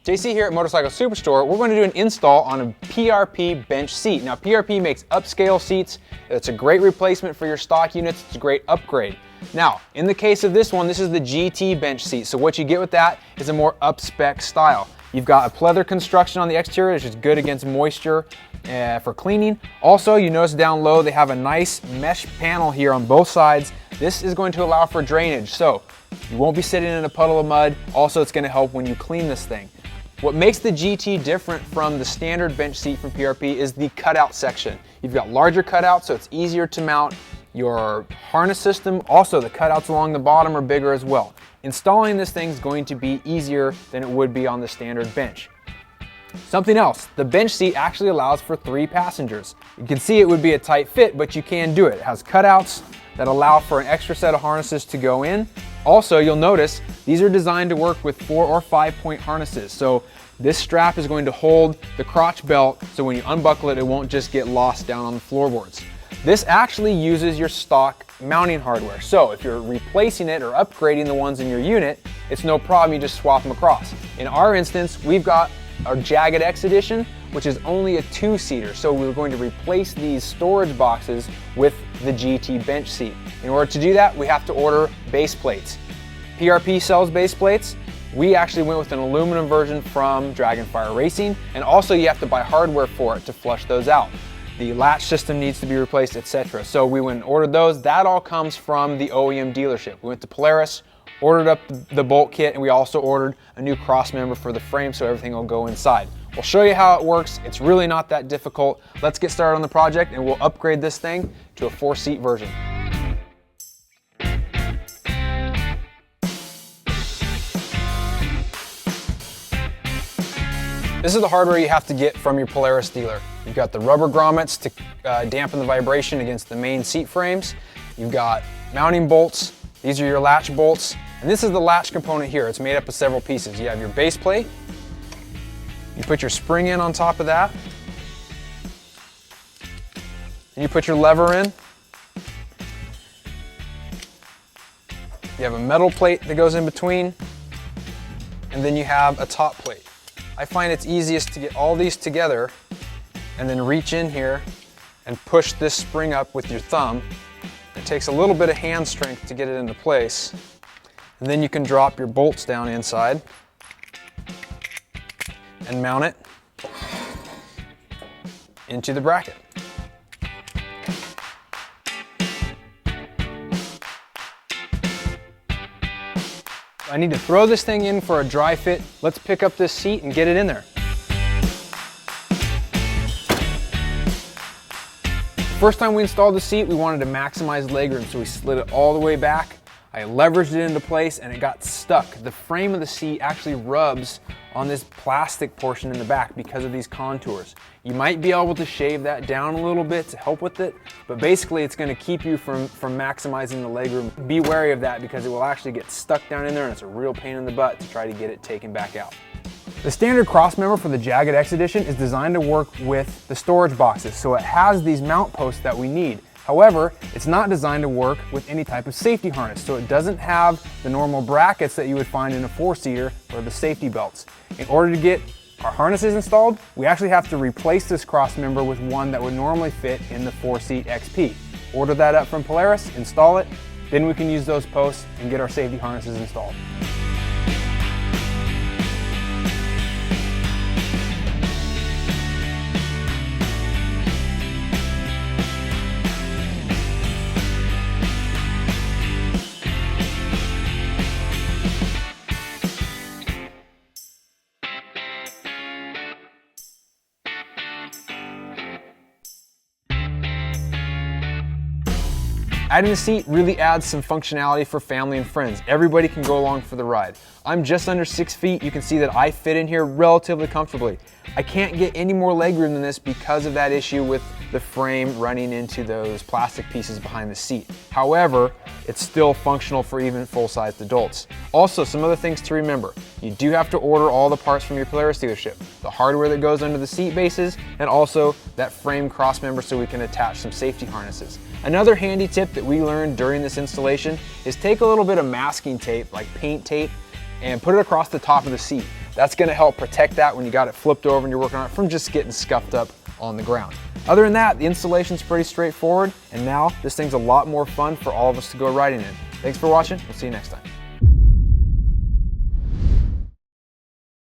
JC here at Motorcycle Superstore. We're going to do an install on a PRP bench seat. Now PRP makes upscale seats. It's a great replacement for your stock units. It's a great upgrade. Now, in the case of this one, this is the GT bench seat. So what you get with that is a more up-spec style. You've got a pleather construction on the exterior, which is good against moisture for cleaning. Also, you notice down low, they have a nice mesh panel here on both sides. This is going to allow for drainage, so you won't be sitting in a puddle of mud. Also, it's going to help when you clean this thing. What makes the GT different from the standard bench seat from PRP is the cutout section. You've got larger cutouts, so it's easier to mount your harness system. Also, the cutouts along the bottom are bigger as well. Installing this thing is going to be easier than it would be on the standard bench. Something else, the bench seat actually allows for 3 passengers. You can see it would be a tight fit, but you can do it. It has cutouts that allow for an extra set of harnesses to go in. Also, you'll notice these are designed to work with 4 or 5 point harnesses. So this strap is going to hold the crotch belt, so when you unbuckle it, it won't just get lost down on the floorboards. This actually uses your stock mounting hardware. So if you're replacing it or upgrading the ones in your unit, it's no problem, you just swap them across. In our instance, we've got our Jagged X edition, which is only a 2-seater. So we're going to replace these storage boxes with the GT bench seat. In order to do that, we have to order base plates. PRP sells base plates. We actually went with an aluminum version from Dragonfire Racing, and also you have to buy hardware for it to flush those out. The latch system needs to be replaced, etc. So we went and ordered those. That all comes from the OEM dealership. We went to Polaris, ordered up the bolt kit, and we also ordered a new Crossmember for the frame so everything will go inside. We'll show you how it works. It's really not that difficult. Let's get started on the project and we'll upgrade this thing to a 4-seat version. This is the hardware you have to get from your Polaris dealer. You've got the rubber grommets to dampen the vibration against the main seat frames. You've got mounting bolts. These are your latch bolts. And this is the latch component here. It's made up of several pieces. You have your base plate. You put your spring in on top of that. And you put your lever in. You have a metal plate that goes in between. And then you have a top plate. I find it's easiest to get all these together and then reach in here and push this spring up with your thumb. It takes a little bit of hand strength to get it into place. And then you can drop your bolts down inside and mount it into the bracket. I need to throw this thing in for a dry fit. Let's pick up this seat and get it in there. First time we installed the seat, we wanted to maximize legroom, so we slid it all the way back. I leveraged it into place and it got stuck. The frame of the seat actually rubs on this plastic portion in the back because of these contours. You might be able to shave that down a little bit to help with it, but basically it's going to keep you from maximizing the legroom. Be wary of that because it will actually get stuck down in there and it's a real pain in the butt to try to get it taken back out. The standard Crossmember for the Jagged X edition is designed to work with the storage boxes, so it has these mount posts that we need. However, it's not designed to work with any type of safety harness, so it doesn't have the normal brackets that you would find in a 4-seater or the safety belts. In order to get our harnesses installed, we actually have to replace this Crossmember with one that would normally fit in the 4-seat XP. Order that up from Polaris, install it, then we can use those posts and get our safety harnesses installed. Adding a seat really adds some functionality for family and friends. Everybody can go along for the ride. I'm just under 6 feet. You can see that I fit in here relatively comfortably. I can't get any more legroom than this because of that issue with the frame running into those plastic pieces behind the seat. However, it's still functional for even full-sized adults. Also, some other things to remember. You do have to order all the parts from your Polaris dealership. The hardware that goes under the seat bases, and also that frame Crossmember so we can attach some safety harnesses. Another handy tip that we learned during this installation is take a little bit of masking tape, like paint tape, and put it across the top of the seat. That's gonna help protect that when you got it flipped over and you're working on it from just getting scuffed up on the ground. Other than that, the installation's pretty straightforward, and now this thing's a lot more fun for all of us to go riding in. Thanks for watching, we'll see you next time.